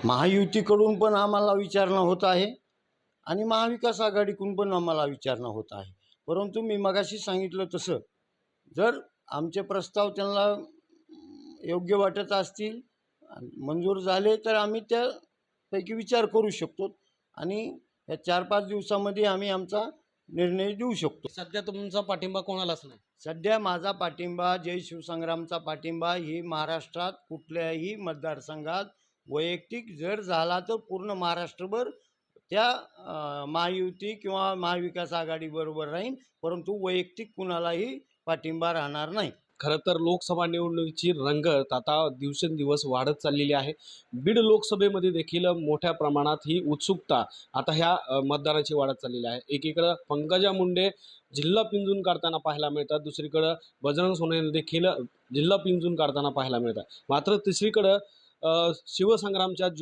महायुतीकडून पण आम्हाला विचारणा होत आहे आणि महाविकास आघाडीकडून पण आम्हाला विचारणा होत आहे. परंतु मी मगाशी सांगितलं तसं जर आमचे प्रस्ताव त्यांना योग्य वाटत असतील, मंजूर झाले तर आम्ही त्यापैकी विचार करू शकतो आणि या 4-5 दिवसामध्ये आम्ही आमचा निर्णय देऊ शकतो. सध्या तुमचा पाठिंबा कोणालाच नाही? सध्या माझा पाठिंबा जय शिवसंग्रामचा पाठिंबा ही महाराष्ट्रात कुठल्याही मतदारसंघात वैयक्तिक जर झाला तर पूर्ण महाराष्ट्रभर त्या महायुती किंवा महाविकास आघाडीबरोबर राहीन, परंतु वैयक्तिक कुणालाही पाठिंबा राहणार नाही. खरं तर लोकसभा निवडणुकीची रंगत आता दिवसेंदिवस वाढत चाललेली आहे. बीड लोकसभेमध्ये देखील मोठ्या प्रमाणात ही उत्सुकता आता ह्या मतदाराची वाढत चाललेली आहे. एकीकडं पंकजा मुंडे जिल्हा पिंजून काढताना पाहायला मिळतात, दुसरीकडं बजरंग सोनवणे देखील जिल्हा पिंजून काढताना पाहायला मिळतात. मात्र तिसरीकडं शिवसंग्रामच्या